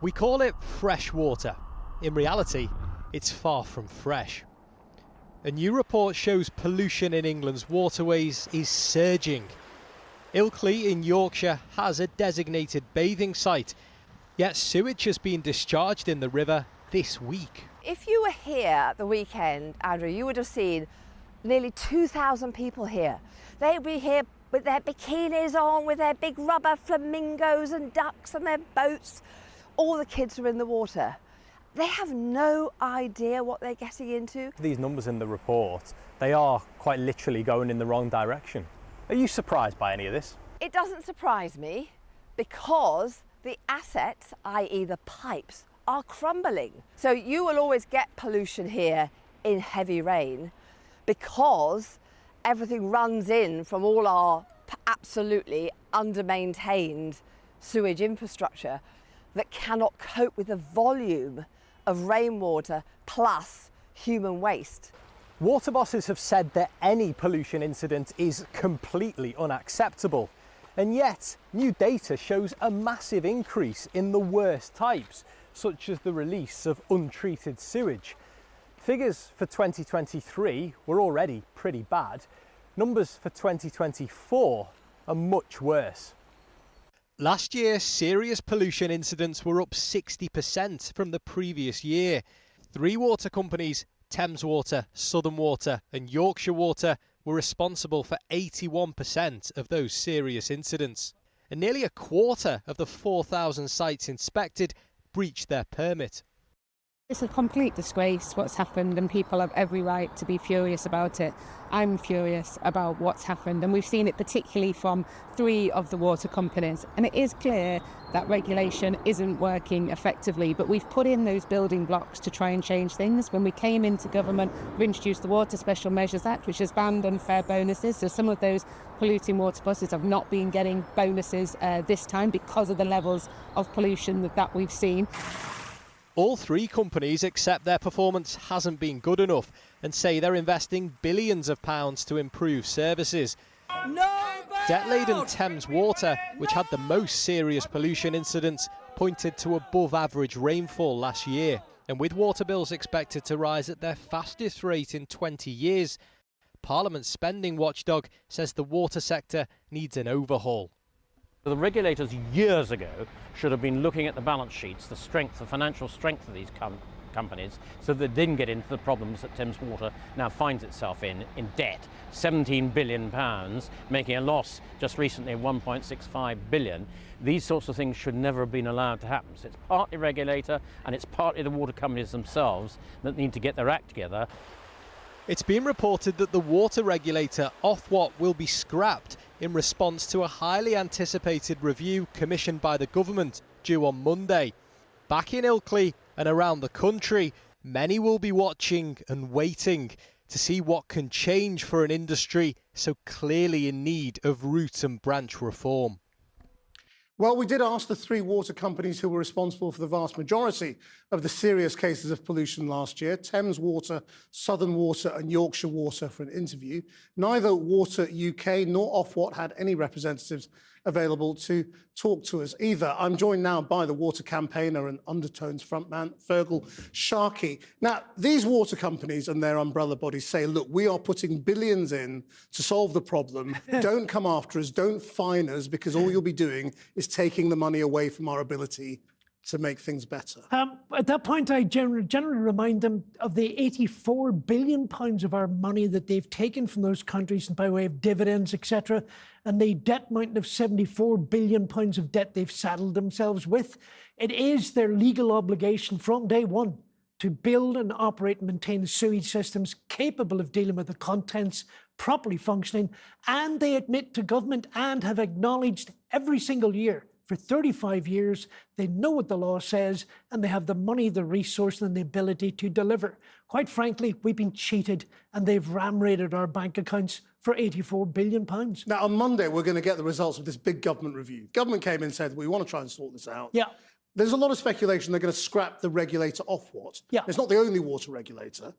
We call it fresh water. In reality, it's far from fresh. A new report shows pollution in England's waterways is surging. Ilkley in Yorkshire has a designated bathing site, yet sewage has been discharged in the river this week. If you were here at the weekend, Andrew, you would have seen nearly 2,000 people here. They'd be here with their bikinis on, with their big rubber flamingos and ducks and their boats. All the kids are in the water. They have no idea what they're getting into. These numbers in the report, they are quite literally going in the wrong direction. Are you surprised by any of this? It doesn't surprise me because the assets, i.e. the pipes, are crumbling. So you will always get pollution here in heavy rain because everything runs in from all our absolutely under-maintained sewage infrastructure that cannot cope with the volume of rainwater plus human waste. Water bosses have said that any pollution incident is completely unacceptable. And yet, new data shows a massive increase in the worst types, such as the release of untreated sewage. Figures for 2023 were already pretty bad. Numbers for 2024 are much worse. Last year, serious pollution incidents were up 60% from the previous year. 3 water companies, Thames Water, Southern Water and Yorkshire Water, were responsible for 81% of those serious incidents. And nearly a quarter of the 4,000 sites inspected breached their permit. It's a complete disgrace what's happened, and people have every right to be furious about it. I'm furious about what's happened, and we've seen it particularly from 3 of the water companies. And it is clear that regulation isn't working effectively, but we've put in those building blocks to try and change things. When we came into government, we introduced the Water Special Measures Act, which has banned unfair bonuses. So some of those polluting water buses have not been getting bonuses this time because of the levels of pollution that we've seen. All 3 companies accept their performance hasn't been good enough and say they're investing billions of pounds to improve services. Debt-laden Thames Water, which had the most serious pollution incidents, pointed to above average rainfall last year. And with water bills expected to rise at their fastest rate in 20 years, Parliament's spending watchdog says the water sector needs an overhaul. The regulators years ago should have been looking at the balance sheets, the financial strength of these companies, so that they didn't get into the problems that Thames Water now finds itself in debt. £17 billion, making a loss just recently of £1.65 billion. These sorts of things should never have been allowed to happen. So it's partly regulator and it's partly the water companies themselves that need to get their act together. It's been reported that the water regulator, Ofwat, will be scrapped in response to a highly anticipated review commissioned by the government due on Monday. Back in Ilkley and around the country, many will be watching and waiting to see what can change for an industry so clearly in need of root and branch reform. Well, we did ask the 3 water companies who were responsible for the vast majority of the serious cases of pollution last year, Thames Water, Southern Water and Yorkshire Water, for an interview. Neither Water UK nor Ofwat had any representatives available to talk to us either. I'm joined now by the water campaigner and Undertones frontman, Fergal Sharkey. Now, these water companies and their umbrella bodies say, look, we are putting billions in to solve the problem. Don't come after us, don't fine us, because all you'll be doing is taking the money away from our ability to make things better. At that point, I generally remind them of the £84 billion of our money that they've taken from those countries by way of dividends, etc., and the debt mountain of £74 billion of debt they've saddled themselves with. It is their legal obligation from day one to build and operate and maintain sewage systems capable of dealing with the contents, properly functioning, and they admit to government and have acknowledged every single year for 35 years, they know what the law says, and they have the money, the resource, and the ability to deliver. Quite frankly, we've been cheated, and they've ram-raided our bank accounts for £84 billion. Now, on Monday, we're going to get the results of this big government review. Government came in and said, we want to try and sort this out. Yeah. There's a lot of speculation they're going to scrap the regulator Ofwat. Yeah. It's not the only water regulator.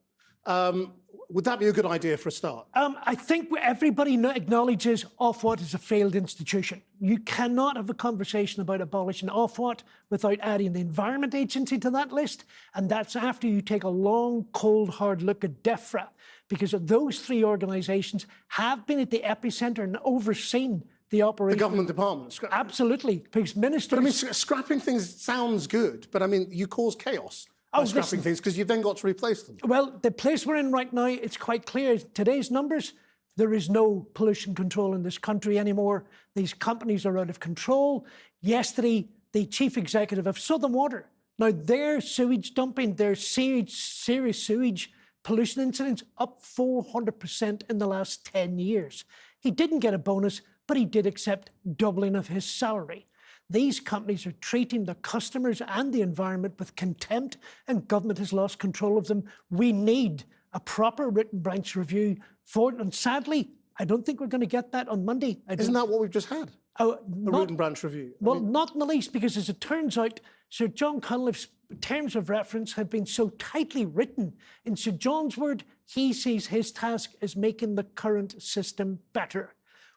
Would that be a good idea for a start? I think everybody acknowledges Ofwat is a failed institution. You cannot have a conversation about abolishing Ofwat without adding the Environment Agency to that list, and that's after you take a long, cold, hard look at DEFRA, because those three organisations have been at the epicentre and overseen the operation. The government department. Absolutely, because ministers... But I mean, scrapping things sounds good, but I mean, you cause chaos by scrapping things because you've then got to replace them. Well, the place we're in right now, it's quite clear. Today's numbers, there is no pollution control in this country anymore. These companies are out of control. Yesterday, the chief executive of Southern Water, now their sewage dumping, their serious sewage pollution incidents up 400% in the last 10 years. He didn't get a bonus, but he did accept doubling of his salary. These companies are treating their customers and the environment with contempt, and government has lost control of them. We need a proper written branch review for it, and sadly, I don't think we're going to get that on Monday. Isn't that what we've just had? A written branch review? Well, not in the least, because as it turns out, Sir John Cunliffe's terms of reference have been so tightly written. In Sir John's word, he sees his task as making the current system better.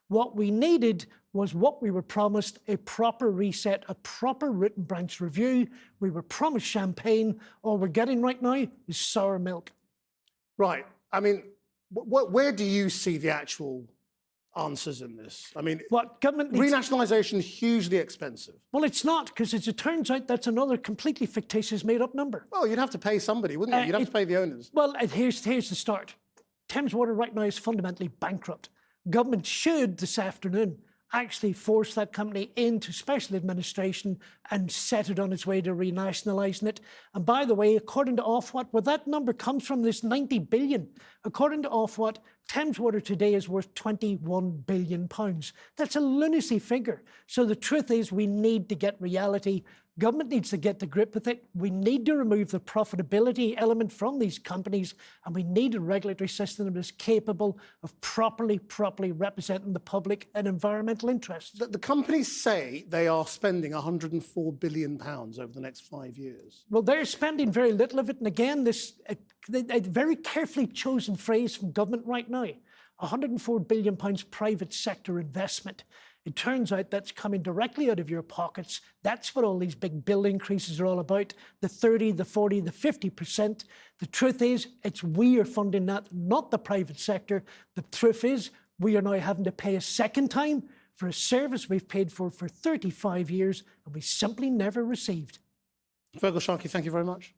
What we needed was what we were promised, a proper reset, a proper written branch review. We were promised champagne. All we're getting right now is sour milk. Right. I mean, where do you see the actual answers in this? I mean, what government needs... Renationalisation is hugely expensive. Well, it's not, because as it turns out, that's another completely fictitious, made-up number. Well, you'd have to pay somebody, wouldn't you? You'd have to pay the owners. Well, here's the start. Thames Water right now is fundamentally bankrupt. Government should, this afternoon, actually force that company into special administration and set it on its way to renationalising it. And by the way, according to Ofwat, where that number comes from, this 90 billion, according to Ofwat, Thames Water today is worth £21 billion. That's a lunacy figure. So the truth is we need to get reality. Government needs to get to grip with it. We need to remove the profitability element from these companies, and we need a regulatory system that is capable of properly representing the public and environmental interests. The companies say they are spending £104 billion over the next 5 years. Well, they're spending very little of it, and again, this a very carefully chosen phrase from government right now, £104 billion private sector investment. It turns out that's coming directly out of your pockets. That's what all these big bill increases are all about, the 30, the 40, the 50%. The truth is, we are funding that, not the private sector. The truth is, we are now having to pay a second time for a service we've paid for 35 years and we simply never received. Fergal Sharkey, thank you very much.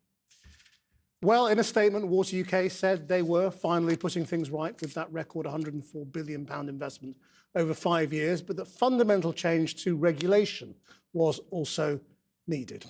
Well, in a statement, Water UK said they were finally putting things right with that record £104 billion investment over 5 years, but that fundamental change to regulation was also needed.